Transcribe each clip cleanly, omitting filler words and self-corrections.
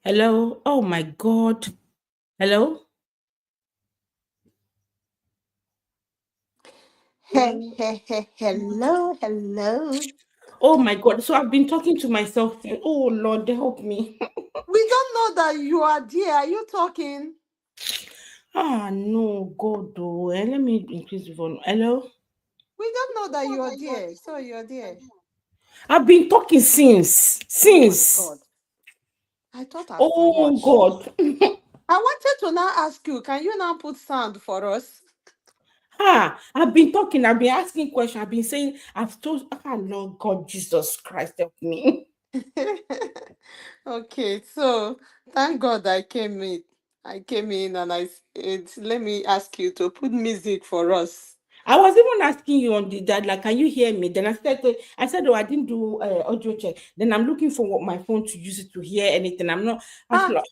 Hello? Oh my God. Hello? Hello, hello. Oh my God. So I've been talking to myself. Oh Lord, help me. We don't know that you are there. Are you talking? Ah, no, God. Oh, let me increase the volume. Hello? We don't know that you are there. So you're there. I've been talking since. Oh my Since. God. I thought as Oh much. God. I wanted to now ask you, can you now put sound for us? I've been talking. I've been asking questions. I've been saying, I've told, Lord God, Jesus Christ, help me. Okay, so thank God I came in. I came in and let me ask you to put music for us. I was even asking you on the that, like, can you hear me? Then I said, oh, I didn't do audio check. Then I'm looking for my phone to use it to hear anything. I'm not. I was Ah, like,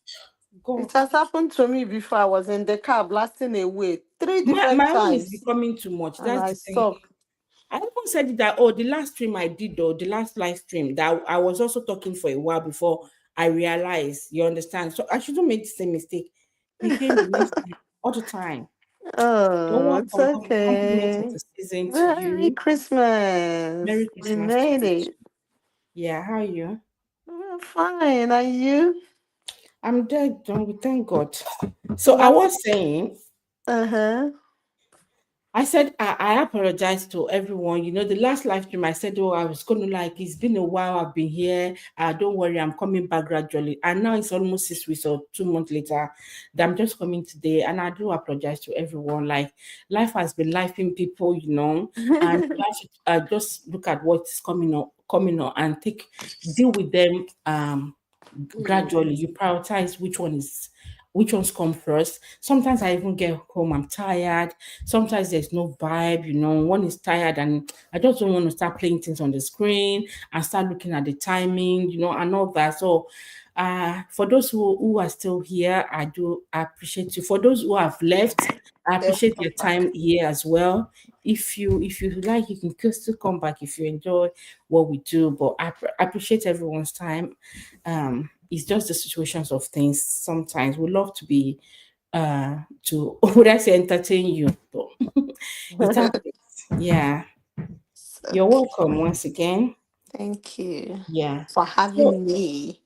God, it has happened to me before. I was in the car blasting away three my different own is times becoming too much. and That's I the thing. stopped. I even said it that, oh, the last stream I did, though, the last live stream, that I was also talking for a while before I realized. You understand? So I shouldn't make the same mistake again the next time, all the time. You're Oh, it's welcome. Compliments of okay. the season to Merry you. Christmas. Merry We Christmas to made you. it. Yeah, how are you? Fine. Are you? I'm dead, done. We thank God. So I What? was saying, Uh-huh. I said I apologize to everyone. You know, the last live stream I said, oh, I was gonna like it's been a while. I've been here. Don't worry, I'm coming back gradually. And now it's almost 6 weeks or 2 months later that I'm just coming today. And I do apologize to everyone. Like life has been lifing people, you know, and I should just look at what's coming up, and deal with them Mm. gradually. You prioritize which ones come first. Sometimes I even get home, I'm tired. Sometimes there's no vibe, you know. One is tired and I just don't want to start playing things on the screen and start looking at the timing, you know, and all that. So for those who are still here, I do appreciate you. For those who have left, I They'll appreciate come your back. time here as well. If you like, you can still come back if you enjoy what we do. But I appreciate everyone's time. It's just the situations of things. Sometimes we love to be to would I say entertain you, but it happens. Yeah. It's You're okay. welcome once again. Thank you Yeah. for So having me.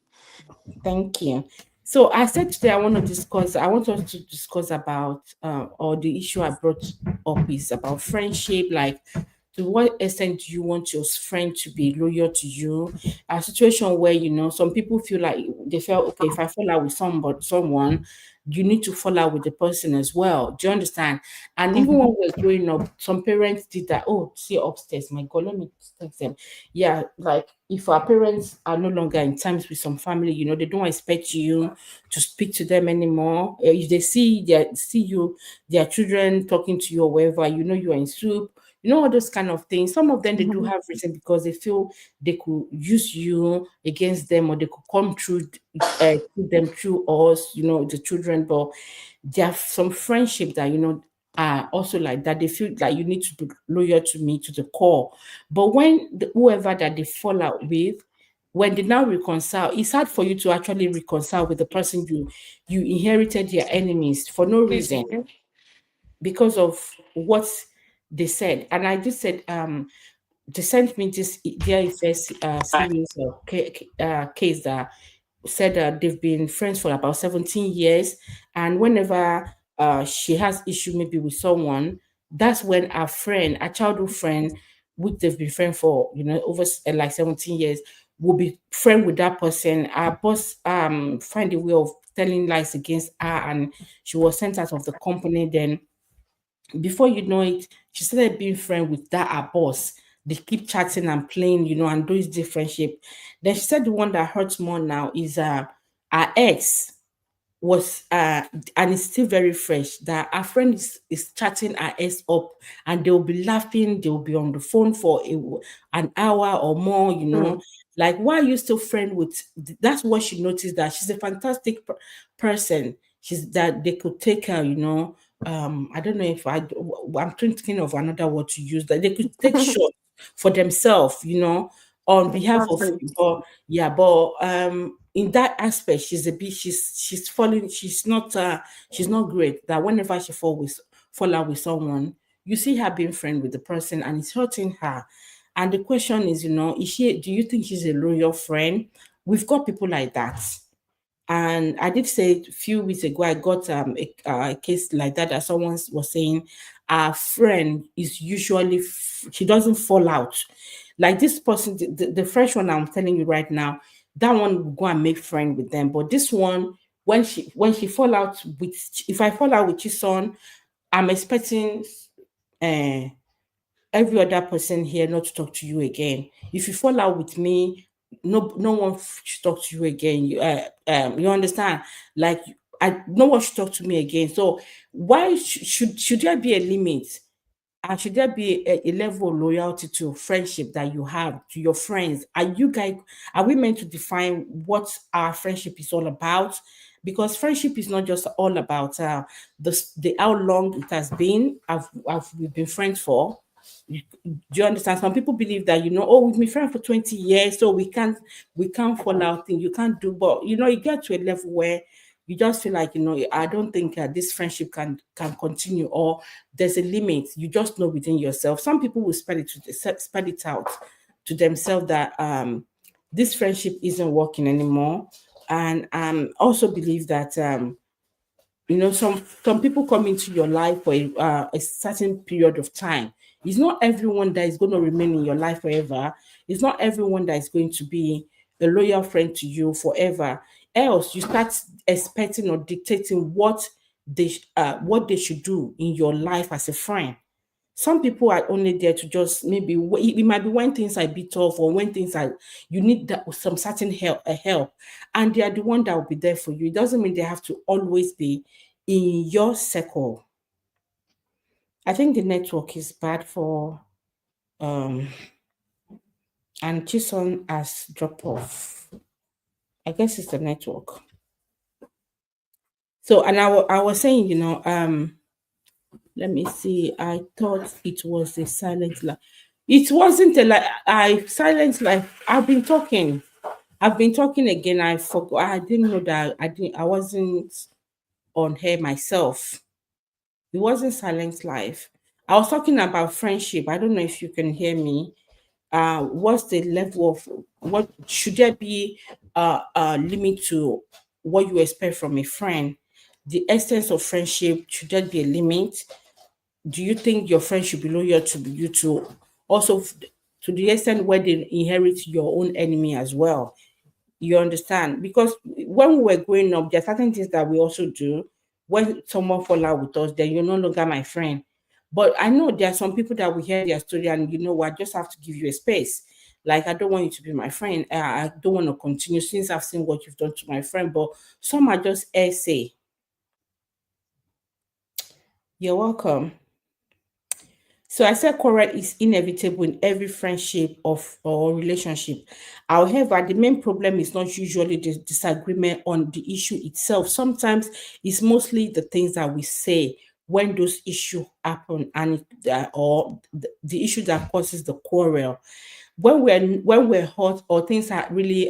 thank you. So I said today I want us to discuss about or the issue I brought up is about friendship, like to what extent do you want your friend to be loyal to you? A situation where you know some people feel like they felt okay, if I fall out with someone, you need to fall out with the person as well. Do you understand? And even Mhm. when we're growing up, some parents did that. Oh, see upstairs, my God, let me text them. Yeah, like if our parents are no longer in times with some family, you know, they don't expect you to speak to them anymore. If they see you, their children talking to you or wherever, you know you are in soup, you know, all those kind of things. Some of them they do Mhm. have reason because they feel they could use you against them or they could come through them through us, you know, the children. But there are some friendship that you know are also like that. They feel like you need to be loyal to me to the core. But when whoever that they fall out with, when they now reconcile, it's hard for you to actually reconcile with the person you inherited their enemies for no reason Mhm. because of what they said. And I just said, they sent me this their first series of case that said that they've been friends for about 17 years. And whenever she has issue maybe with someone, that's when our friend, a childhood friend, which they've been friends for, you know, over like 17 years, will be friend with that person. Our boss find a way of telling lies against her and she was sent out of the company. Then before you know it, she started being friend with that her boss. They keep chatting and playing, you know, and doing this friendship. Then she said the one that hurts more now is her ex was and it's still very fresh that our friend is chatting her ex up and they'll be laughing, they'll be on the phone for an hour or more, you know. Mm. Like, why are you still friend with? That's what she noticed, that she's a fantastic person. She's that they could take her, you know. I don't know if I'm thinking of another word to use, that they could take shot for themselves, you know, on behalf of Exactly. but yeah, but in that aspect, she's falling, she's not great. That whenever she fall out with someone, you see her being friend with the person and it's hurting her. And the question is, do you think she's a loyal friend? We've got people like that. And I did say a few weeks ago, I got a case like that someone was saying, our friend is usually, she doesn't fall out. Like this person, the fresh one I'm telling you right now, that one will go and make friend with them. But this one, when she fall out with, if I fall out with your son, I'm expecting uh, every other person here not to talk to you again. If you fall out with me, no one should talk to you again. You understand? Like no one should talk to me again. So why should there be a limit? And should there be a level of loyalty to friendship that you have to your friends? Are we meant to define what our friendship is all about? Because friendship is not just all about the how long it has been. Have we been friends for? Do you understand? Some people believe that, oh, we've been friends for 20 years, so we can't fall out thing. You can't do, but you get to a level where you just feel like, I don't think this friendship can continue, or there's a limit. You just know within yourself. Some people will spell it out to themselves that this friendship isn't working anymore. And also believe that some people come into your life for a certain period of time. It's not everyone that is going to remain in your life forever. It's not everyone that is going to be a loyal friend to you forever. Else, you start expecting or dictating what they should do in your life as a friend. Some people are only there to just maybe it might be when things are a bit tough, or when things are you need some certain help, and they are the one that will be there for you. It doesn't mean they have to always be in your circle. I think the network is bad for um and Chison has dropped off. I guess it's the network. So, and I was saying, let me see. I thought it was a silent life. It wasn't a like I silent life. I've been talking again. I forgot. I didn't know that I wasn't on here myself. It wasn't silent life. I was talking about friendship. I don't know if you can hear me. What's the level of what should there be a limit to what you expect from a friend? The essence of friendship, should there be a limit? Do you think your friend should be loyal to you to also to the extent where they inherit your own enemy as well? You understand? Because when we were growing up, there are certain things that we also do. When someone fall out with us, then you're no longer my friend. But I know there are some people that will hear their story and what, I just have to give you a space. Like, I don't want you to be my friend. I don't want to continue since I've seen what you've done to my friend. But some are just say, you're welcome. So I said quarrel is inevitable in every friendship of or relationship. However, the main problem is not usually the disagreement on the issue itself. Sometimes it's mostly the things that we say when those issues happen, and or the issue that causes the quarrel. When we're hot, or things are really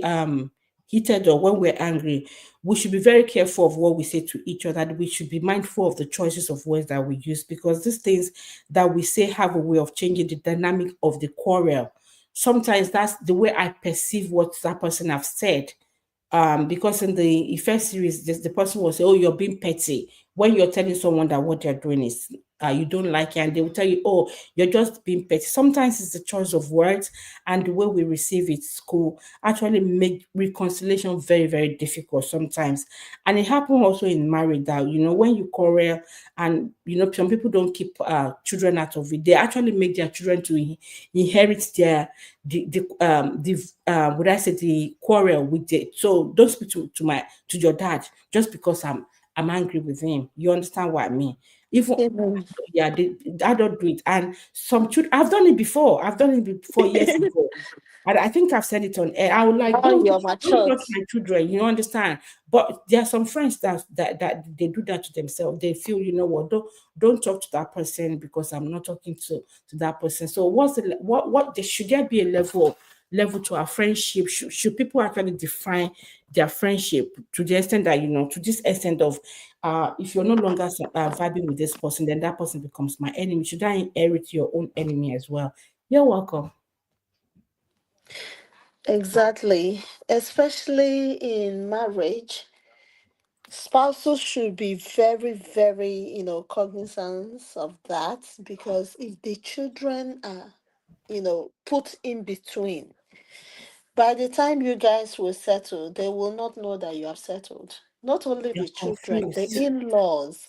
heated, or when we're angry, we should be very careful of what we say to each other. We should be mindful of the choices of words that we use, because these things that we say have a way of changing the dynamic of the quarrel. Sometimes that's the way I perceive what that person have said. Because in the first series, the person will say, "Oh, you're being petty," when you're telling someone that what they're doing is you don't like it, and they will tell you, "Oh, you're just being petty." Sometimes it's the choice of words and the way we receive it. School actually make reconciliation very, very difficult sometimes, and it happens also in marriage that when you quarrel, and some people don't keep children out of it. They actually make their children to inherit the would I say the quarrel with it. So don't speak to your dad just because I'm angry with him. You understand what I mean? Even Amen. yeah, I don't do it. And some children, I've done it before. I've done it before years ago. And I think I've said it on air. I would like, Oh, you're don't matured. touch my children. You understand? But there are some friends that they do that to themselves. They feel, what, don't talk to that person because I'm not talking to that person. So should there be a level level to our friendship? Should people actually define their friendship to the extent that, to this extent of, if you're no longer vibing with this person, then that person becomes my enemy? Should I inherit your own enemy as well? You're welcome. Exactly. Especially in marriage, spouses should be very, very, cognizant of that, because if the children are, put in between, by the time you guys will settle, they will not know that you have settled. Not only You're the children, the confused. in-laws.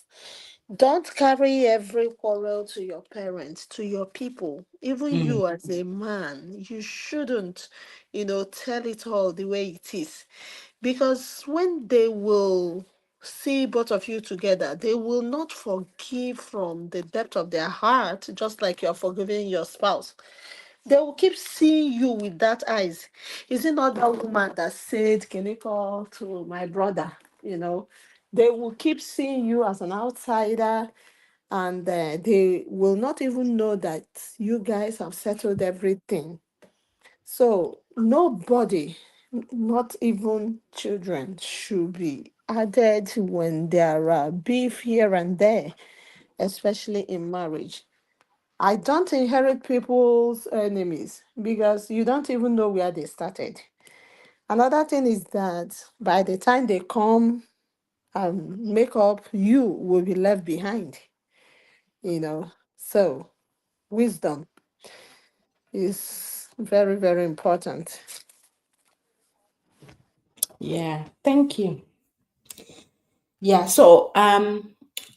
Don't carry every quarrel to your parents, to your people. Even Mm, you as a man, you shouldn't, tell it all the way it is. Because when they will see both of you together, they will not forgive from the depth of their heart, just like you're forgiving your spouse. They will keep seeing you with that eyes. Is it not that woman that said, "Can you call to my brother?" They will keep seeing you as an outsider, and they will not even know that you guys have settled everything. So nobody, not even children, should be added when there are beef here and there, especially in marriage. I don't inherit people's enemies because you don't even know where they started. Another thing is that by the time they come and make up, you will be left behind, you know. So, wisdom is very, very important. yeah, thank you. Yeah, so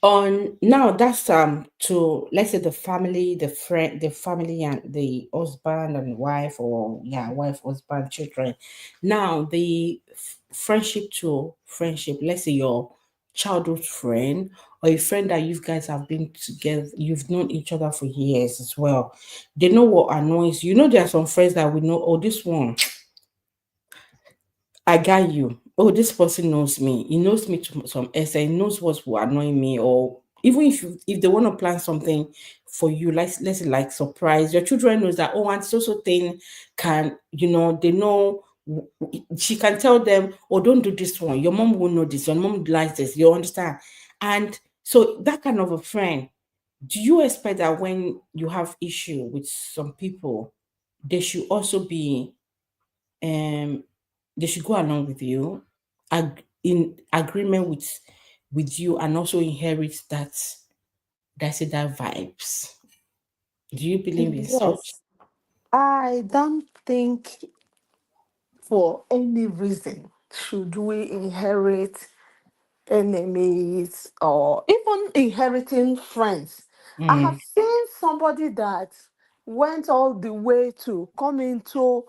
on now that's to, let's say, the family, the friend, the family and the husband and wife, or yeah, wife, husband, children. Now the friendship to friendship, let's say your childhood friend, or a friend that you guys have been together, you've known each other for years as well. They know what annoys you. There are some friends that we know, oh, this one, I got you. Oh, this person knows me. He knows me to some extent. He knows what will annoy me, or even if they want to plan something for you, like let's say like surprise. Your children knows that, oh, and so thing can, they know. She can tell them, oh, don't do this one. Your mom will know this. Your mom likes this. You understand? And so that kind of a friend, do you expect that when you have issue with some people, they should also be um they should go along with you, in agreement with you, and also inherit that vibes? Do you believe in such? Yes. I don't think for any reason should we inherit enemies or even inheriting friends. I have Mm, seen somebody that went all the way to come into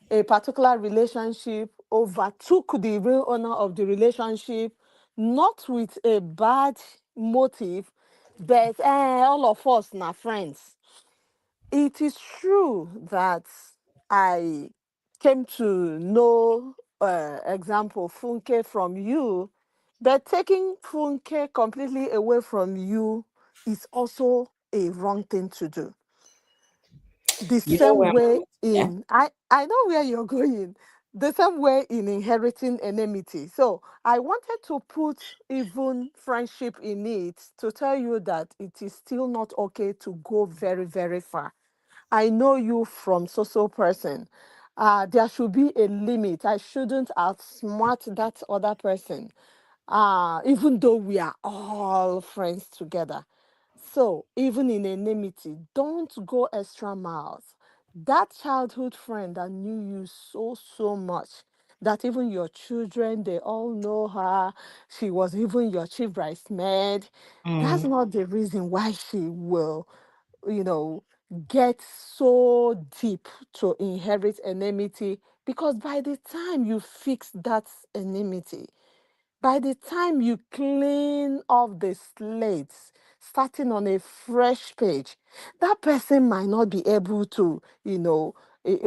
a particular relationship, overtook the real owner of the relationship, not with a bad motive, but all of us now friends. It is true that I came to know, example, Funke from you, but taking Funke completely away from you is also a wrong thing to do. The you know same where I'm way going to, yeah. in, I know where you're going, the same way in inheriting enmity. So I wanted to put even friendship in it to tell you that it is still not okay to go very, very far. I know you from so person. There should be a limit. I shouldn't outsmart that other person, even though we are all friends together. So, even in enmity, don't go extra miles. That childhood friend that knew you so much, that even your children, they all know her. She was even your chief bridesmaid. That's Mm, not the reason why she will, you know, get so deep to inherit enmity, because by the time you fix that enmity, by the time you clean off the slates, starting on a fresh page, that person might not be able to,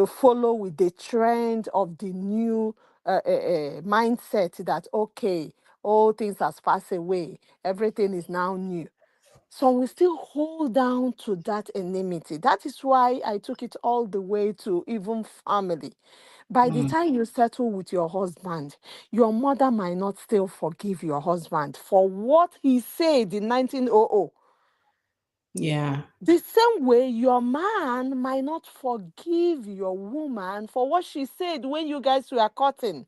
follow with the trend of the new mindset that, okay, all things has passed away, everything is now new. some will still hold down to that enmity. That is why I took it all the way to even family. By the Mm, time you settle with your husband, your mother might not still forgive your husband for what he said in 1900. yeah. The same way, your man might not forgive your woman for what she said when you guys were courting.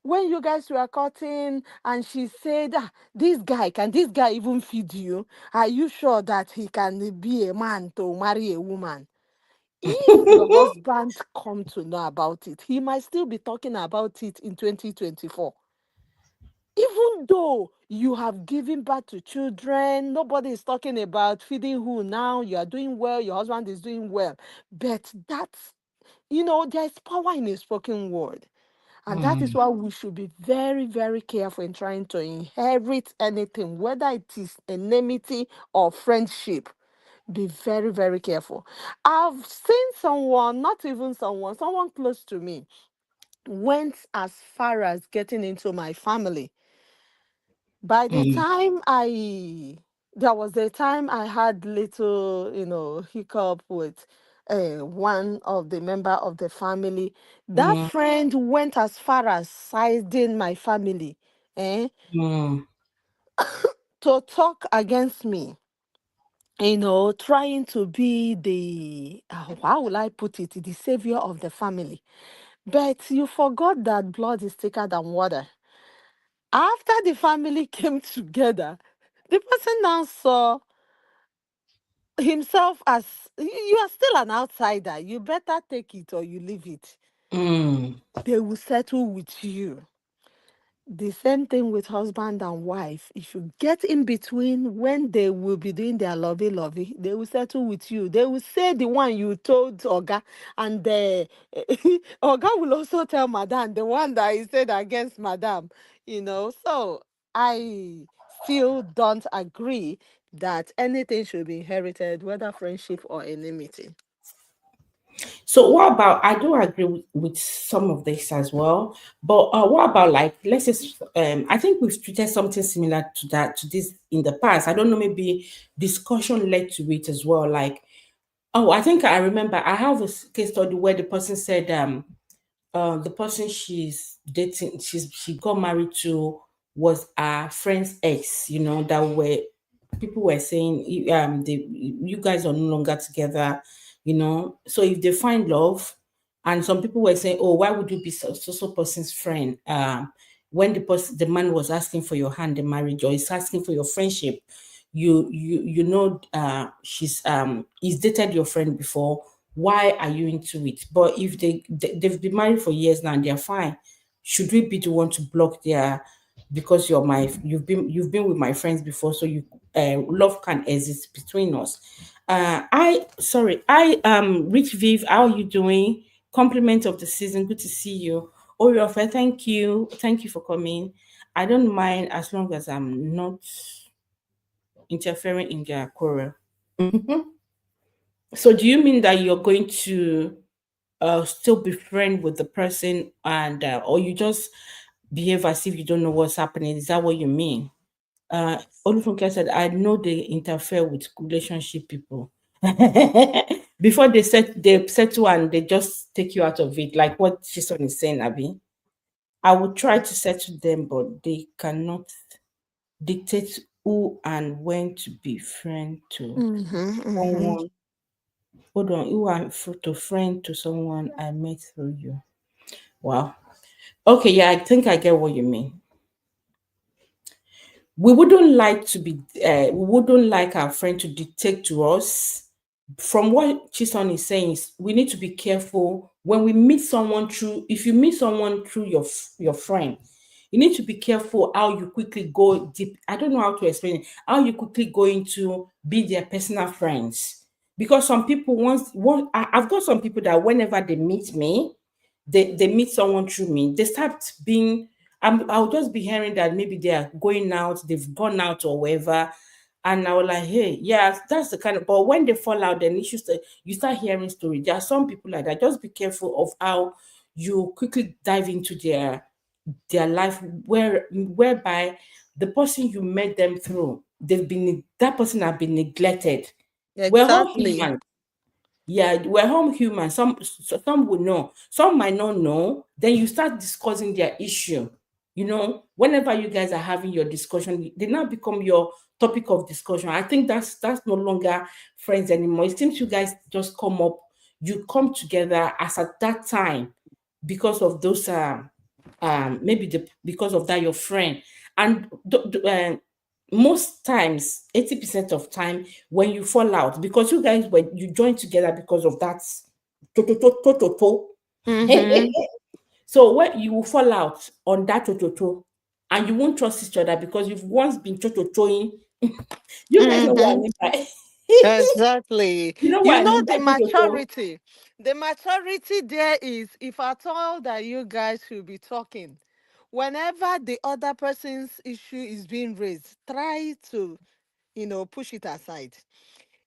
When you guys were courting and she said, ah, can this guy even feed you? Are you sure that he can be a man to marry a woman? If your husband come to know about it, he might still be talking about it in 2024. Even though you have given birth to children, nobody is talking about feeding who now. You are doing well, your husband is doing well. But that's, there's power in a spoken word. And that is Mm, why we should be very, very careful in trying to inherit anything, whether it is enmity or friendship. Be very, very careful. I've seen someone, not even someone close to me, went as far as getting into my family. By the mm, time there was a time I had little, hiccup with one of the member of the family. That mm, friend went as far as siding my family, eh, mm, to talk against me. Trying to be the, how will I put it, the savior of the family. But you forgot that blood is thicker than water. After the family came together, the person now saw himself as, you are still an outsider. You better take it or you leave it. mm. They will settle with you. The same thing with husband and wife. If you get in between when they will be doing their lovey, they will settle with you. They will say the one you told Oga, and the Oga will also tell Madam the one that he said against Madam. So I still don't agree that anything should be inherited, whether friendship or enmity. So what about, I do agree with some of this as well, but what about, like, let's just I think we've treated something similar to that, to this in the past. I don't know, maybe discussion led to it as well. Like, oh, I think I remember I have a case study where the person said the person she's dating, she got married to, was our friend's ex, that were, people were saying, you guys are no longer together, so if they find love, and some people were saying, oh, why would you be so person's friend, when the man was asking for your hand in marriage, or is asking for your friendship, he's dated your friend before, why are you into it? But if they've been married for years now and they're fine, should we be the one to block their, because you've been with my friends before, so you love can exist between us. I Rich Viv, how are you doing? Compliment of the season, good to see you. Oriofe, thank you for coming. I don't mind as long as I'm not interfering in their quarrel. So do you mean that you're going to still be friend with the person, and or you just behave as if you don't know what's happening? Is that what you mean? Olufunke said, I know they interfere with relationship people. Before they settle and they just take you out of it, like what Shison is saying, Abby. I would try to settle them, but they cannot dictate who and when to be friend to Mm-hmm, mm-hmm. someone. Hold on, who are to friend to someone I met through you. Wow. Okay, yeah, I think I get what you mean. We wouldn't like our friend to dictate to us. From what Chison is saying, is we need to be careful when we meet someone through, if you meet someone through your friend, you need to be careful how you quickly go deep. I don't know how to explain it, how you quickly go into be their personal friends. Because some people, I've got some people that whenever they meet me, they meet someone through me, they start being, I'll just be hearing that maybe they are going out, they've gone out or whatever. And I was like, hey, yeah, that's the kind of, but when they fall out, then you start hearing stories. There are some people like that. Just be careful of how you quickly dive into their life, whereby the person you met them through. that person have been neglected. We're all Exactly. human. Yeah, we're all human. Some will know, some might not know. Then you start discussing their issue. Whenever you guys are having your discussion, they now become your topic of discussion. I think that's no longer friends anymore. It seems you guys just you come together as at that time because of those maybe because of that your friend. And most times, 80% of time, when you fall out, because when you join together because of that to to to to to to. Mm-hmm. So when you will fall out on that to to to, and you won't trust each other because you've once been to to toing. You guys know what I Mm-hmm. mean by Exactly. you know You what I know mean by the to to to. maturity. The maturity there is, if at all that you guys should be talking, whenever the other person's issue is being raised, try to, push it aside.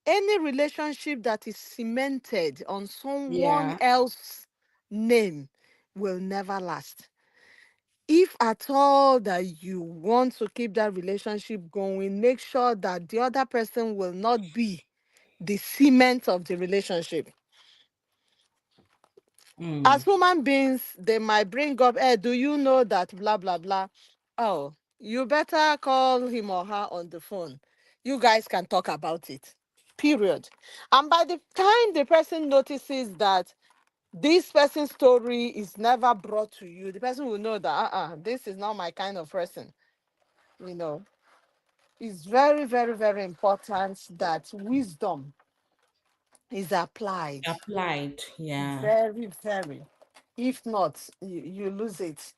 Any relationship that is cemented on someone Yeah. else's name will never last. If at all that you want to keep that relationship going, make sure that the other person will not be the cement of the relationship. As Mm. human beings, they might bring up, hey, do you know that blah, blah, blah? Oh, you better call him or her on the phone. You guys can talk about it. Period. And by the time the person notices that this person's story is never brought to you, the person will know that this is not my kind of person. You know, it's very, very, very important that wisdom is applied. Applied. Yeah. Very, very. If not, you lose it.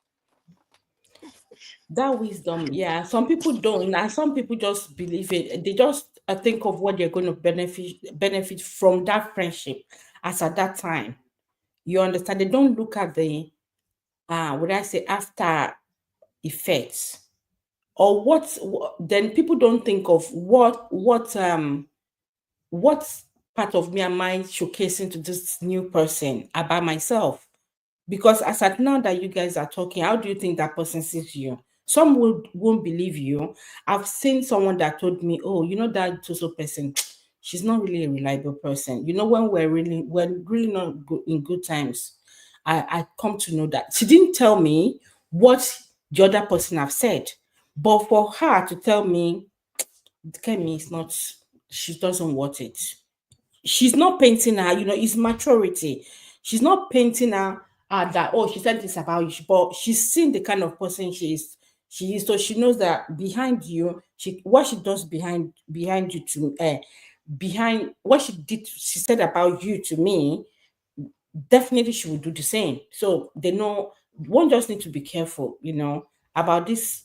That wisdom, yeah. Some people don't, and some people just believe it. They just think of what they're going to benefit from that friendship as at that time. You understand? They don't look at the what I say after effects, or then people don't think of what part of me am I showcasing to this new person about myself. Because as at now that you guys are talking, how do you think that person sees you? Some won't believe you. I've seen someone that told me, "Oh, that social person, she's not really a reliable person." When we're really not good, in good times, I come to know that she didn't tell me what the other person have said, but for her to tell me, Kemi is not, she doesn't want it. She's not painting her, it's maturity. She's not painting her that, oh, she said this about you, but she's seen the kind of person she is. So she knows that behind you, what she does behind you to behind what she said about you to me, definitely she will do the same. So they know one just need to be careful, about this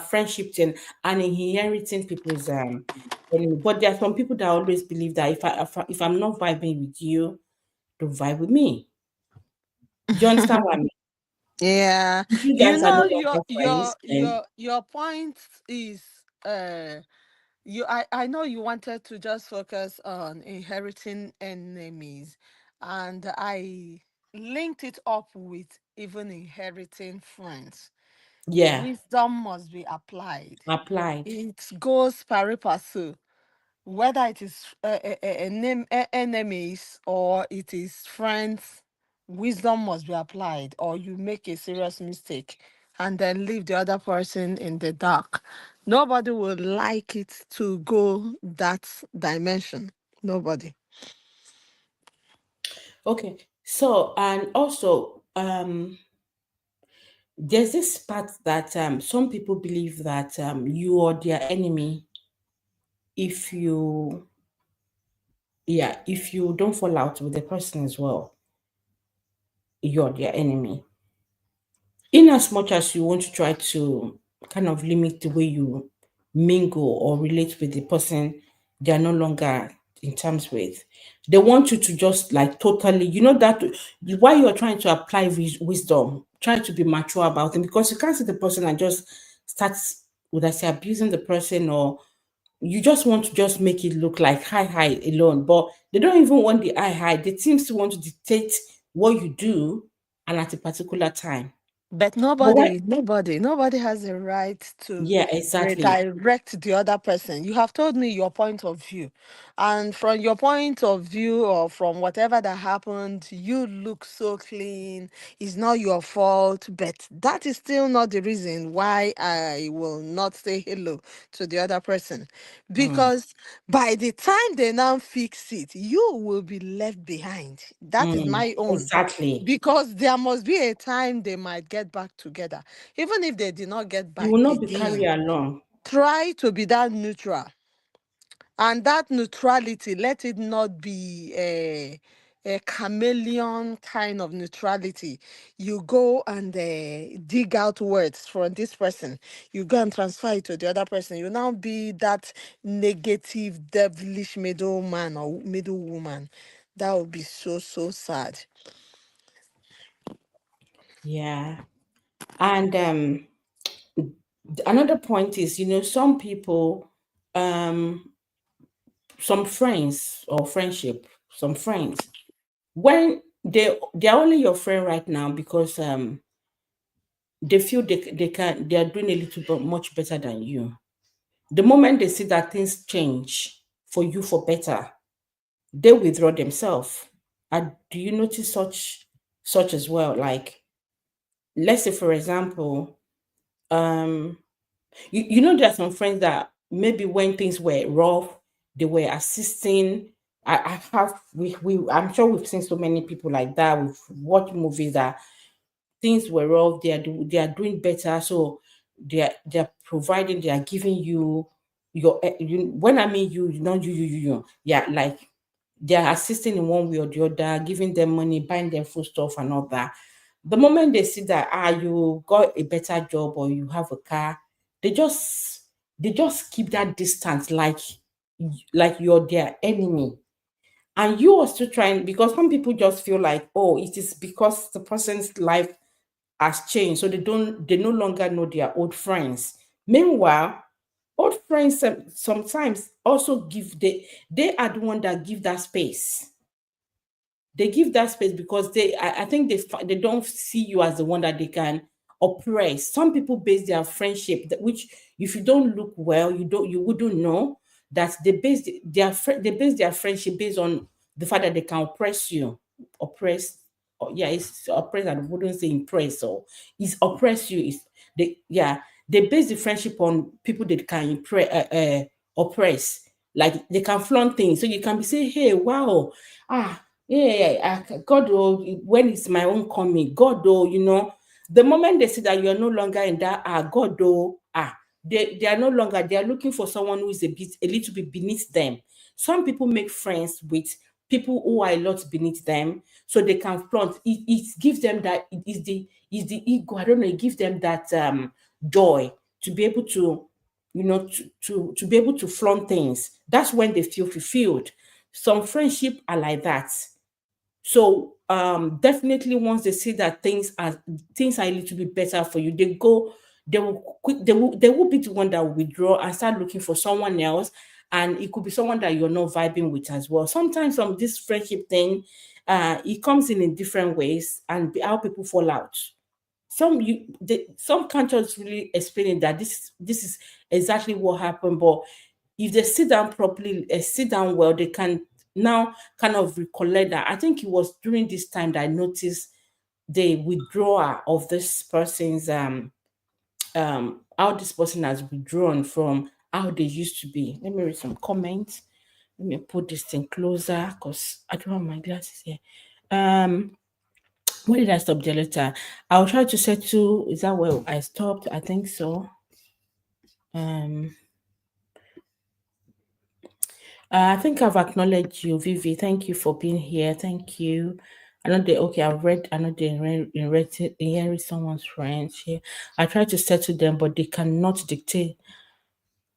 friendship thing and inheriting people's but there are some people that always believe that if I'm not vibing with you, don't vibe with me. Do you understand what I mean? Yeah. If you You guys are no know, longer your friends, your then your your point is, I know you wanted to just focus on inheriting enemies, and I linked it up with even inheriting friends. yeah, Wisdom must be applied. applied. It goes pari passu, whether it is enemies or it is friends. Wisdom must be applied, or you make a serious mistake and then leave the other person in the dark. Nobody would like it to go that dimension. Nobody. Okay. So and also there's this part that some people believe that you are their enemy if you if you don't fall out with the person as well, you're their enemy. In as much as you want to try to kind of limit the way you mingle or relate with the person they are no longer in terms with, they want you to just like totally, that why you're trying to apply wisdom, try to be mature about it, because you can't see the person and just start, would I say, abusing the person, or you just want to just make it look like hi alone, but they don't even want the hi. They seem to want to dictate what you do and at a particular time. But But why? nobody has a right to Yeah, exactly. redirect the other person. You have told me your point of view. And from your point of view, or from whatever that happened, you look so clean. It's not your fault. But that is still not the reason why I will not say hello to the other person. Mm, Because by the time they now fix it, you will be left behind. That is my own, exactly. because there must be a time they might get back together. Even if they did not get You back will not be carried again, along. try to be that neutral. And that neutrality, let it not be a chameleon kind of neutrality. You go and dig out words from this person, you go and transfer it to the other person. You now be that negative, devilish middleman or middle woman. That would be so, so sad. Yeah. And another point is, some people, um, some friends or friendship, some friends, when they're only your friend right now because they feel they are doing a little bit much better than you. The moment they see that things change for you for better, they withdraw themselves. And do you notice such as well? Like, let's say for example, um there are some friends that maybe when things were rough, they were assisting. I have we I'm sure we've seen so many people like that. We've watched movies that things were rough, they are doing better. So they're providing, they are giving you when I mean you, not you. Yeah, like they are assisting in one way or the other, giving them money, buying them food stuff and all that. The moment they see that you got a better job or you have a car, they just they just keep that distance, like you're their enemy. And you are still trying, because some people just feel like, oh, it is because the person's life has changed, so they no longer know their old friends. Meanwhile, old friends sometimes also they are the one that give that space. They give that space because I think they don't see you as the one that they can oppress. Some people base their friendship, which if you don't look well, you wouldn't know that they base their friendship based on the fact that they can oppress you. Oppress, yeah, it's oppress. I wouldn't say impress, or it's oppress you. Is they Yeah, they base the friendship on people that can oppress. Like they can flaunt things, so you can be saying, "Hey, wow, ah, yeah, God, oh, when it's my own coming, God, oh, the moment they see that you are no longer in that, God, oh, they are no longer, they are looking for someone who is a little bit beneath them. Some people make friends with people who are a lot beneath them, so they can flaunt. It gives them that, is the ego. I don't know. It gives them that joy to be able to, to be able to flaunt things. That's when they feel fulfilled. Some friendship are like that. So definitely once they see that things are a little bit better for you, they will be the one that will withdraw and start looking for someone else. And it could be someone that you're not vibing with as well. Sometimes from this friendship thing, it comes in different ways, and how people fall out. Some can't just really explain it, that this is exactly what happened. But if they sit down properly, sit down well, they can now kind of recollect that. I think it was during this time that I noticed the withdrawal of this person's how this person has withdrawn from how they used to be. Let me read some comments. Let me put this thing closer because I don't have my glasses here. Um when did I stop the letter? I'll try to settle. Is that where I stopped? I think so. Um, I think I've acknowledged you, Vivi. Thank you for being here. Thank you. I know they okay. I've read. I know they inherit someone's friends here. I try to settle them, but they cannot dictate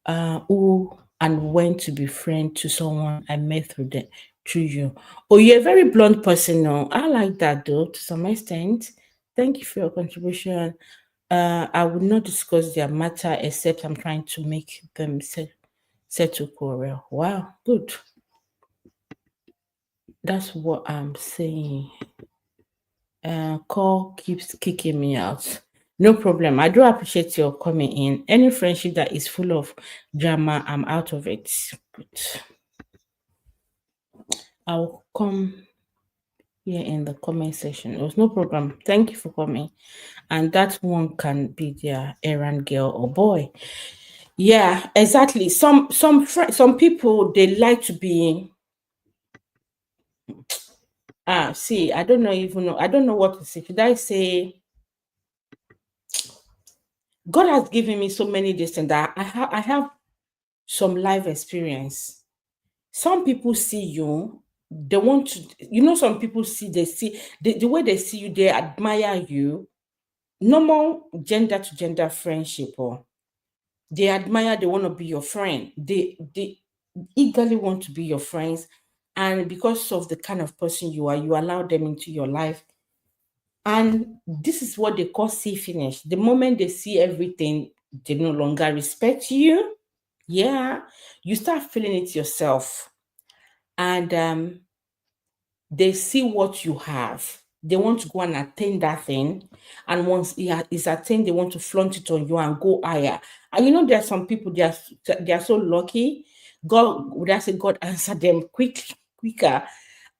who and when to be friend to someone I met through you. Oh, you're a very blunt person. No, I like that though to some extent. Thank you for your contribution. I would not discuss their matter except I'm trying to make them settle quarrel. Wow, good. That's what I'm saying. Call keeps kicking me out. No problem. I do appreciate your coming in. Any friendship that is full of drama, I'm out of it. But I'll come here in the comment section. It was no problem. Thank you for coming. And that one can be their errand girl or boy. Yeah, exactly. Some people, they like to be see, I don't know. I don't know what to say. Should I say God has given me so many things that I have some life experience. Some people see you, they want to, some people see the way they see you, they admire you. Normal gender to gender friendship, or they admire, they want to be your friend. They eagerly want to be your friends. And because of the kind of person you are, you allow them into your life. And this is what they call see finish. The moment they see everything, they no longer respect you. Yeah, you start feeling it yourself. And they see what you have. They want to go and attain that thing. And once it's attained, they want to flaunt it on you and go higher. And there are some people, they are so lucky. God, would I say God answer them quicker,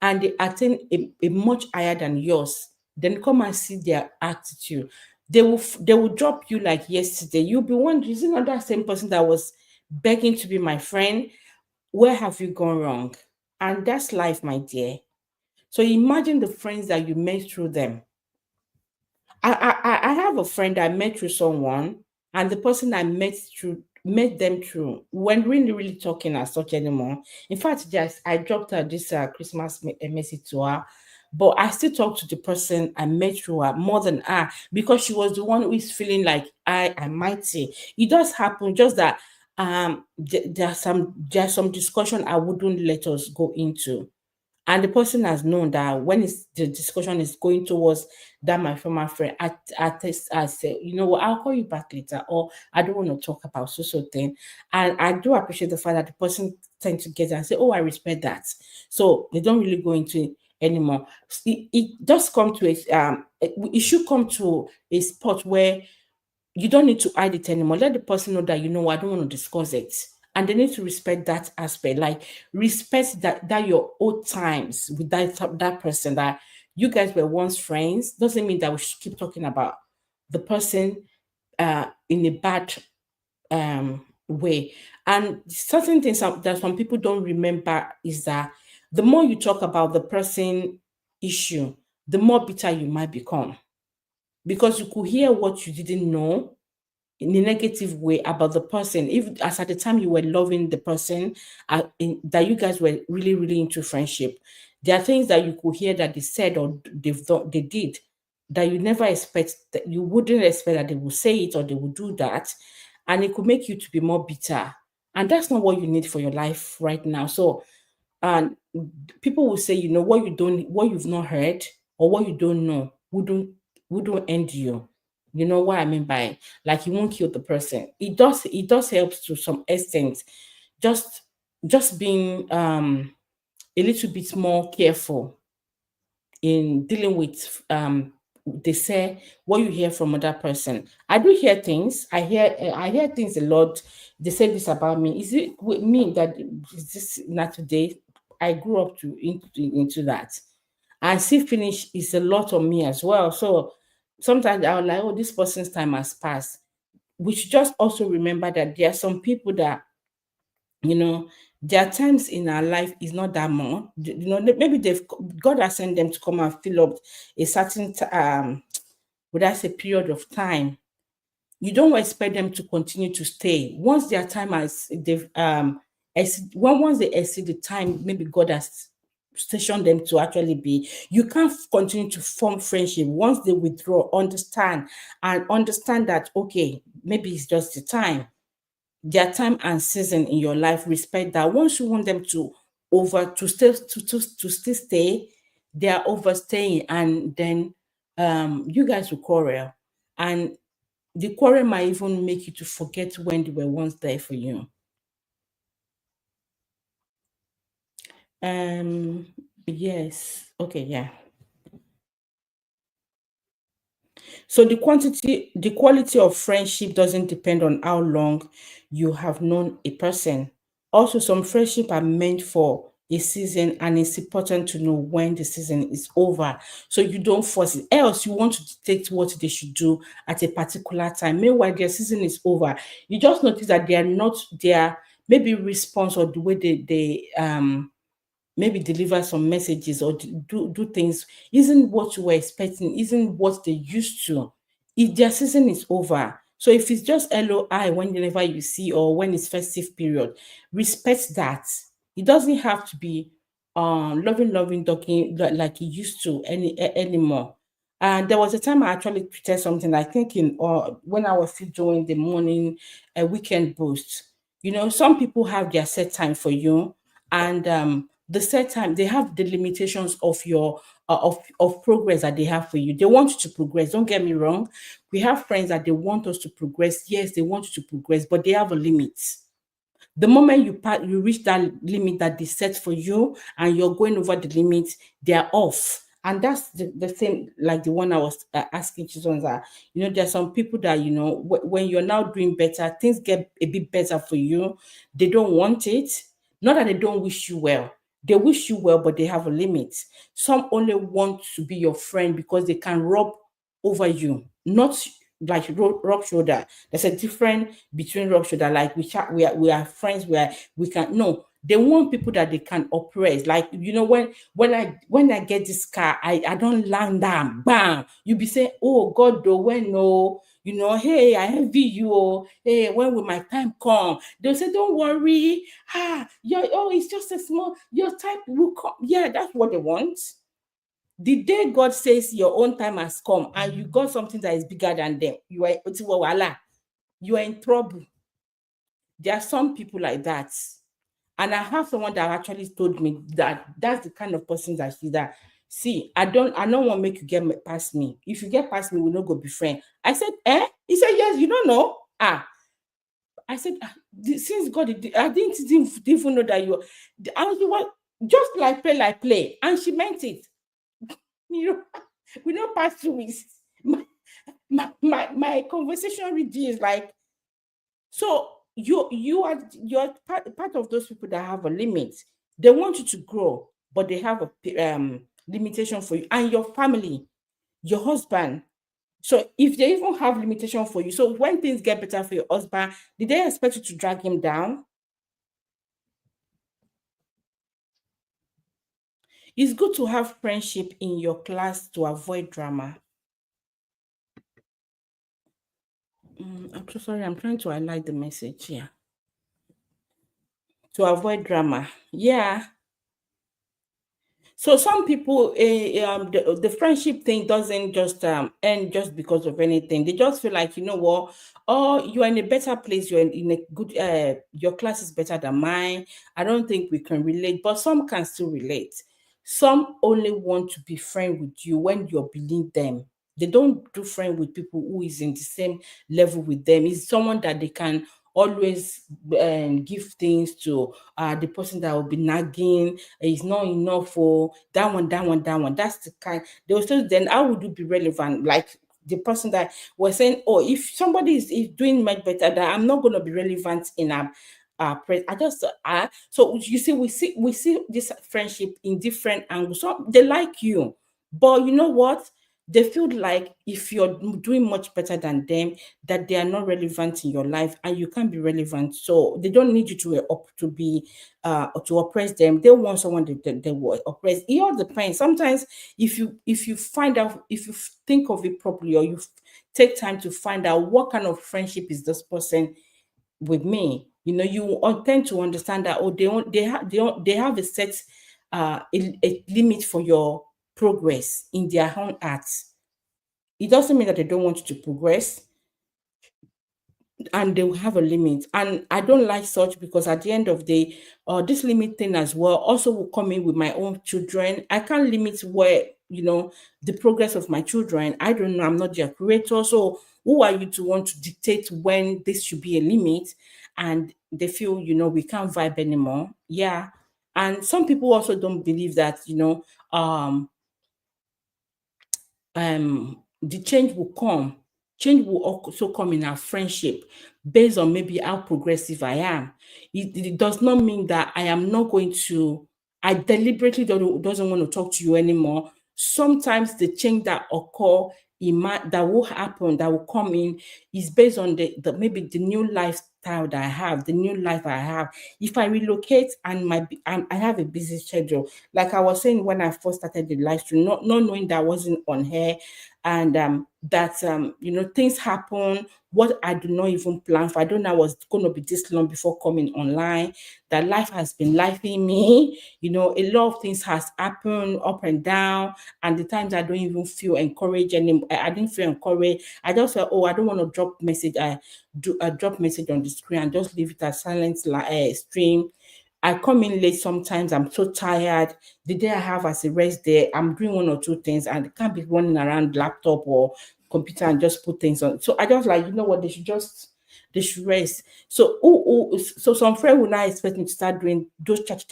and they attain a much higher than yours. Then come and see their attitude. They will drop you like yesterday. You'll be wondering, is it not that same person that was begging to be my friend? Where have you gone wrong? And that's life, my dear. So imagine the friends that you met through them. I have a friend I met through someone, and the person I met them through, we weren't really talking as such anymore. In fact, just I dropped her this Christmas message to her, but I still talk to the person I met through her more than her, because she was the one who is feeling like I am mighty. It does happen, just that there's some discussion I wouldn't let us go into, and the person has known that when the discussion is going towards that my former friend, I say, you know what, I'll call you back later, or I don't want to talk about so thing. And I do appreciate the fact that the person tend to get and say, oh, I respect that. So they don't really go into it anymore. It does come to it should come to a spot where you don't need to hide it anymore. Let the person know that, I don't want to discuss it. And they need to respect that aspect. Like, respect that your old times with that person, that you guys were once friends, doesn't mean that we should keep talking about the person in a bad way. And certain things that some people don't remember is that the more you talk about the person issue, the more bitter you might become, because you could hear what you didn't know in a negative way about the person, if as at the time you were loving the person, that you guys were really really into friendship. There are things that you could hear that they said or they did, that you never expect, that you wouldn't expect that they would say it or they would do that, and it could make you to be more bitter. And that's not what you need for your life right now. So, and people will say, what you've not heard or what you don't know wouldn't end you. You know what I mean by, like, you won't kill the person. It does help to some extent. Just being a little bit more careful in dealing with they say what you hear from other person. I do hear things. I hear things a lot. They say this about me. Is it with me that is this not today? I grew up into that. And see finish is a lot on me as well. So sometimes I was like, oh, this person's time has passed. We should just also remember that there are some people that, there are times in our life is not that more. Maybe God has sent them to come and fill up a certain would I say period of time. You don't expect them to continue to stay. Once their time has they've once they exceed the time, maybe God has stationed them to actually be. You can't continue to form friendship once they withdraw. Understand that, okay, maybe it's just the time, their time and season in your life. Respect that. Once you want them to over to stay to still stay, they are overstaying, and then you guys will quarrel, and the quarrel might even make you to forget when they were once there for you. Um yes, okay, yeah. So the quality of friendship doesn't depend on how long you have known a person. Also, some friendship are meant for a season, and it's important to know when the season is over. So you don't force it. Else, you want to dictate what they should do at a particular time. Meanwhile, their season is over. You just notice that they are not their maybe response or the way they maybe deliver some messages or do things isn't what you were expecting, isn't what they used to. If their season is over. So if it's just LOI whenever you see or when it's festive period, respect that. It doesn't have to be loving talking like it used to anymore. And there was a time I actually tweeted something, I think in when I was still doing the morning weekend boost. You know, some people have their set time for you, and the set time they have the limitations of your of progress that they have for you. They want you to progress, don't get me wrong. We have friends that they want us to progress. Yes, they want you to progress, but they have a limit. The moment you reach that limit that they set for you and you're going over the limit, they're off. And that's the same like the one I was asking children that, there's some people that, when you're now doing better, things get a bit better for you. They don't want it. Not that they don't wish you well. They wish you well, but they have a limit. Some only want to be your friend because they can rub over you, not like rub shoulder. There's a difference between rub shoulder, like we are friends, where we can no. They want people that they can oppress. Like, when I get this car, I don't land down, bam. You be saying, oh God, though, when no, hey, I envy you. Oh, hey, when will my time come? They'll say, don't worry. It's just a small, your time will come. Yeah, that's what they want. The day God says your own time has come and you got something that is bigger than them, you are in trouble. There are some people like that. And I have someone that actually told me that that's the kind of person that she's that. See, I don't want to make you past me. If you get past me, we'll not go be friends. I said, eh? He said, yes, you don't know. I said, since God, I didn't even know that you. And he was just like play, and she meant it. You know, we don't pass 2 weeks. My conversation with you is like, so you're part of those people that have a limit. They want you to grow, but they have a limitation for you and your family, your husband. So if they even have limitation for you, so when things get better for your husband, did they expect you to drag him down? It's good to have friendship in your class to avoid drama. I'm so sorry. I'm trying to highlight the message here. To avoid drama. Yeah. So some people, the friendship thing doesn't just end just because of anything. They just feel like, you know what, oh, you're in a better place. You're in a good, your class is better than mine. I don't think we can relate, but some can still relate. Some only want to be friend with you when you're beneath them. They don't do friend with people who is in the same level with them. It's someone that they can always give things to, the person that will be nagging, is not enough for that one. That's the kind they will still then how would you be relevant? Like the person that was saying, oh, if somebody is doing much better, that I'm not gonna be relevant in a I just so you see we see this friendship in different angles. So they like you, but you know what? They feel like if you're doing much better than them, that they are not relevant in your life and you can't be relevant. So they don't need you to be to oppress them. They want someone that they will oppress. It all depends. Sometimes if you find out, if you think of it properly, or you take time to find out what kind of friendship is this person with me, you tend to understand that, oh, they have a set a limit for your progress in their own arts. It doesn't mean that they don't want you to progress, and they will have a limit. And I don't like such, because at the end of the day, this limit thing as well also will come in with my own children. I can't limit where, the progress of my children. I don't know. I'm not their creator. So who are you to want to dictate when this should be a limit? And they feel, we can't vibe anymore. Yeah. And some people also don't believe that, um the change will come. Change will also come in our friendship based on maybe how progressive I am. It does not mean that I am not going to, I deliberately doesn't want to talk to you anymore. Sometimes the change that occur that will happen, that will come in, is based on the maybe the new lifestyle that I have, the new life I have. If I relocate and I have a busy schedule, like I was saying when I first started the live stream, not knowing that I wasn't on here, and that things happen what I do not even plan for. I don't know I was going to be this long before coming online. That life has been lifing me. A lot of things has happened up and down, and the times I don't even feel encouraged anymore. I didn't feel encouraged. I just felt, oh, I don't want to drop message. I do a drop message on the screen and just leave it as silent stream. I come in late sometimes. I'm so tired. The day I have as a rest day, I'm doing one or two things and I can't be running around laptop or computer and just put things on. So I just like, you know what, they should rest. So so some friend will not expect me to start doing those chat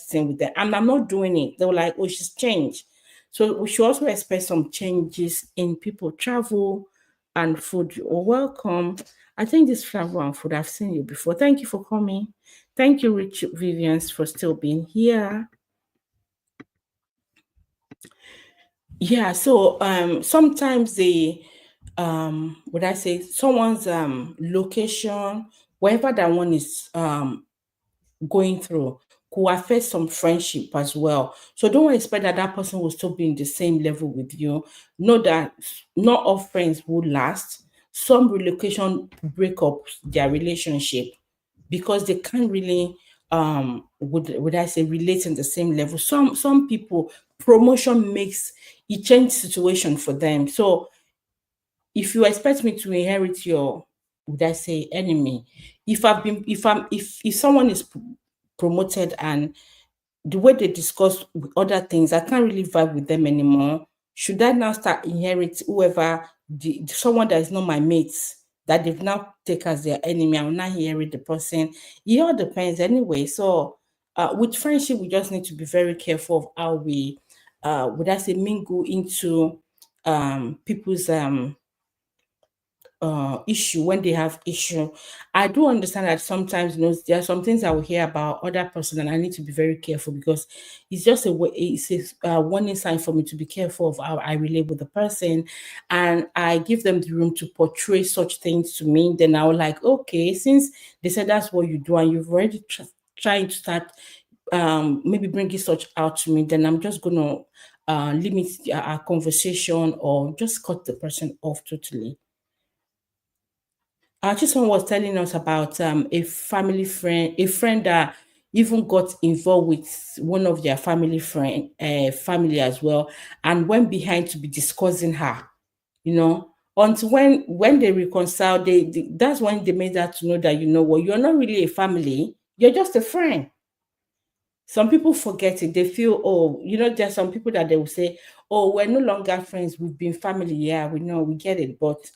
thing with them. And I'm not doing it. They were like, oh, she's changed. So we should also expect some changes in people travel and food. You're welcome. I think this travel and food, I've seen you before. Thank you for coming. Thank you, Rich Vivians, for still being here. Yeah, so sometimes would I say someone's location, wherever that one is going through, could affect some friendship as well. So don't expect that that person will still be in the same level with you. Know that not all friends will last. Some relocation break up their relationship because they can't really would I say relate in the same level. Some people, promotion makes it change situation for them. So if you expect me to inherit your, would I say, enemy, if someone is promoted and the way they discuss with other things, I can't really vibe with them anymore. Should I now start inherit whoever someone that is not my mates that they've now take as their enemy? I will not inherit the person. It all depends anyway. So with friendship, we just need to be very careful of how we would I say mingle into people's issue when they have issue. I do understand that sometimes there are some things I will hear about other person and I need to be very careful because it's just a way, it's a warning sign for me to be careful of how I relate with the person, and I give them the room to portray such things to me. Then I will like, okay, since they said that's what you do and you've already trying to start maybe bringing such out to me, then I'm just gonna limit our conversation or just cut the person off totally. Just someone was telling us about a family friend, a friend that even got involved with one of their family as well, and went behind to be discussing her. Until when they reconcile, that's when they made that to know that what, you're not really a family, you're just a friend. Some people forget it. They feel, oh, there's some people that they will say, oh, we're no longer friends. We've been family. Yeah, we know, we get it. But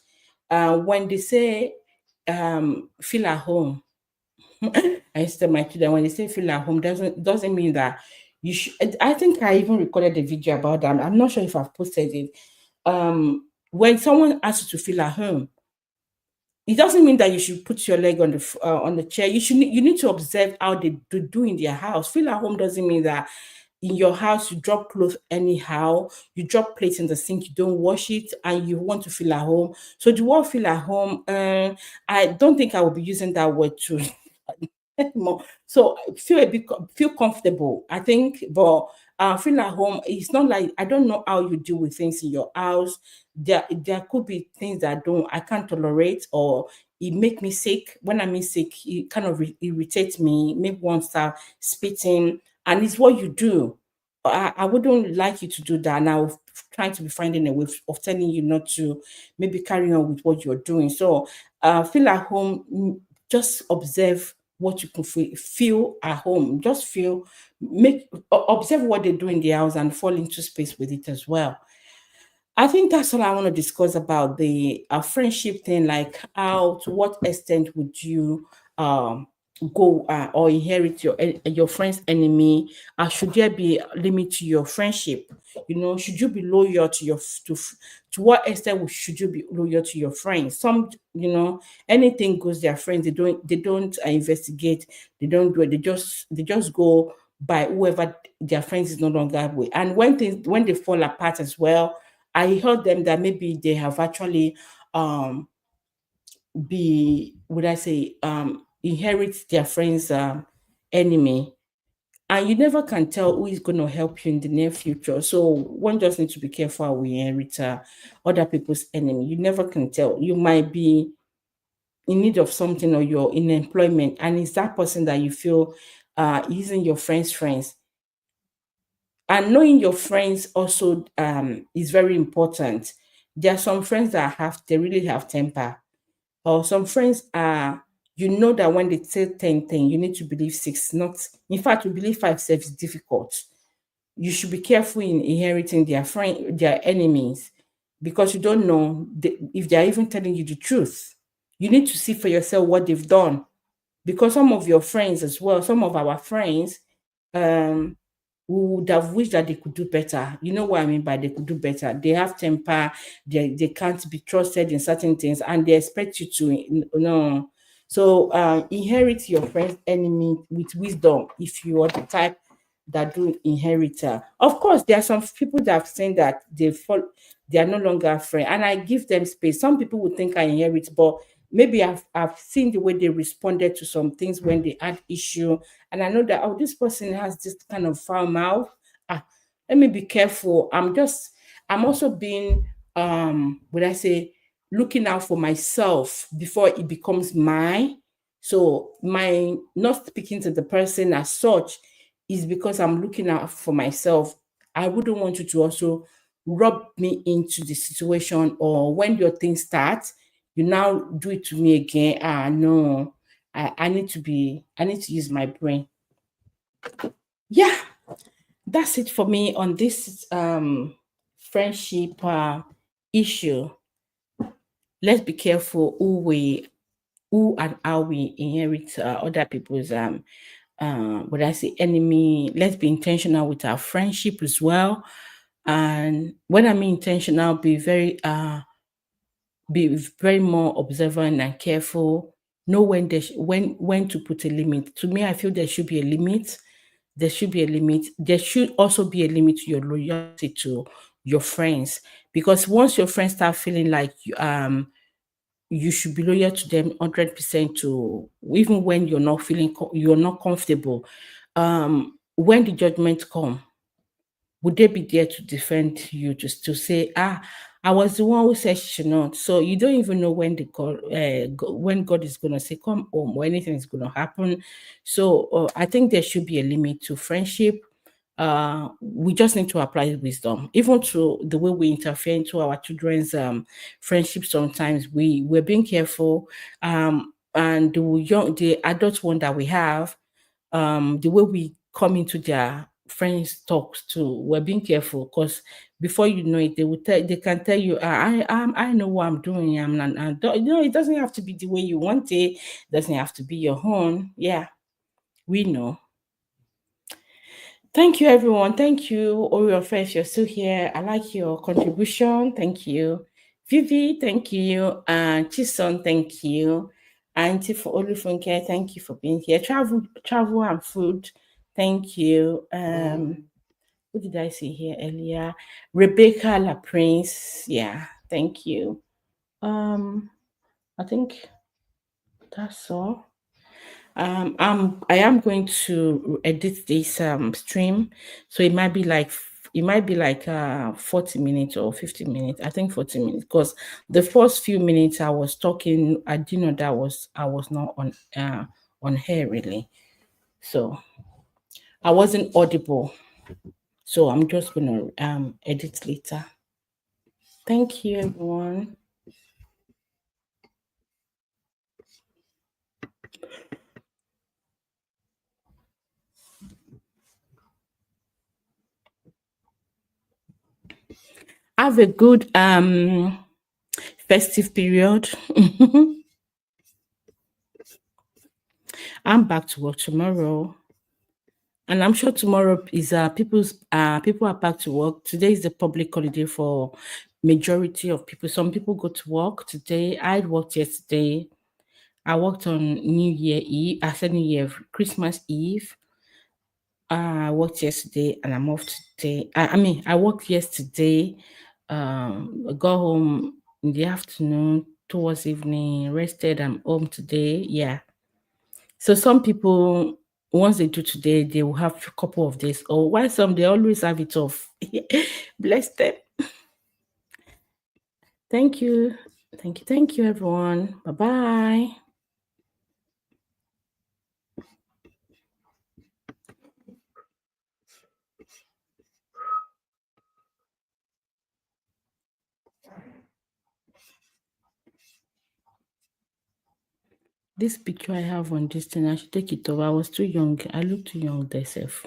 when they say feel at home, I used to tell my children when they say feel at home doesn't mean that you should. I think I even recorded a video about that. I'm not sure if I've posted it. When someone asks you to feel at home, it doesn't mean that you should put your leg on the chair. You need to observe how they do in their house. Feel at home doesn't mean that in your house you drop clothes anyhow, you drop plates in the sink, you don't wash it, and you want to feel at home. So the word feel at home, I don't think I will be using that word too anymore. So feel comfortable, I think, but feel at home. It's not like I don't know how you deal with things in your house. There could be things that I can't tolerate, or it make me sick. When I mean sick, it kind of irritates me, make one start spitting, and it's what you do. I wouldn't like you to do that. Now trying to be finding a way of telling you not to maybe carry on with what you're doing. So feel at home, just observe what you can feel at home. Just observe what they do in the house and fall into space with it as well. I think that's all I want to discuss about the friendship thing. Like, how to what extent would you go or inherit your friend's enemy? Should there be a limit to your friendship? Should you be loyal to to what extent should you be loyal to your friends? Some, anything goes. Their friends, they don't investigate. They don't do it. They just go by whoever their friends is no longer with. And when they fall apart as well, I heard them that maybe they have actually be would I say inherit their friend's enemy. And you never can tell who is going to help you in the near future. So one just needs to be careful how we inherit other people's enemy. You never can tell. You might be in need of something, or you're in employment, and it's that person that you feel using your friends. And knowing your friends also is very important. There are some friends that they really have temper, or some friends are, that when they say 10 things, you need to believe six. Not, in fact, to believe five self is difficult. You should be careful in inheriting their enemies, because you don't know if they're even telling you the truth. You need to see for yourself what they've done, because some of your friends as well, some of our friends, um, would have wished that they could do better. You know what I mean by they could do better? They have temper, they can't be trusted in certain things, and they expect you to, no. So inherit your friend's enemy with wisdom if you are the type that do inherit her. Of course, there are some people that have seen that they are no longer a friend, and I give them space. Some people would think I inherit, but maybe I've seen the way they responded to some things when they had issue, and I know that, oh, this person has this kind of foul mouth. Ah, let me be careful. I'm also being would I say, looking out for myself before it becomes mine. So my not speaking to the person as such is because I'm looking out for myself. I wouldn't want you to also rub me into the situation, or when your thing starts, you now do it to me again. No. I need to use my brain. Yeah, that's it for me on this friendship issue. Let's be careful who and how we inherit other people's what I say, enemy. Let's be intentional with our friendship as well. And when I mean intentional, be very more observant and careful. Know when when to put a limit. To me, I feel there should be a limit. There should be a limit. There should also be a limit to your loyalty to your friends, because once your friends start feeling like you should be loyal to them 100%, to even when you're not you're not comfortable. When the judgment come, would they be there to defend you, just to say, I was the one who said she should not? So you don't even know when when God is going to say come home, or anything is going to happen. So I think there should be a limit to friendship. We just need to apply wisdom, even to the way we interfere into our children's friendship. Sometimes we're being careful, and the adult one that we have, the way we come into their friends talks too, we're being careful, because before you know it, they can tell you, I know what I'm doing. It doesn't have to be the way you want it. Doesn't have to be your own. Yeah, we know. Thank you, everyone. Thank you, Oreo Fresh. You're still here. I like your contribution. Thank you. Vivi, thank you. And Chison, thank you. Auntie for Olufunke, thank you for being here. Travel and food, thank you. Who did I see here earlier? Rebecca La Prince. Yeah, thank you. I think that's all. I am going to edit this stream, so it might be like 40 minutes or 50 minutes. I think 40 minutes, because the first few minutes I was talking, I didn't know that I was not on air really, so I wasn't audible. So I'm just gonna edit later. Thank you, everyone. Have a good festive period. I'm back to work tomorrow. And I'm sure tomorrow is people are back to work. Today is the public holiday for majority of people. Some people go to work today. I worked yesterday. I worked on New Year Eve. I said New Year, Christmas Eve. I worked yesterday and I'm off today. I worked yesterday. I got home in the afternoon, towards evening, rested. I'm home today. Yeah. So some people, once they do today, they will have a couple of days. Or while some, they always have it off. Bless them. Thank you. Thank you, everyone. Bye-bye. This picture I have on this thing, I should take it over. I was too young. I look too young myself.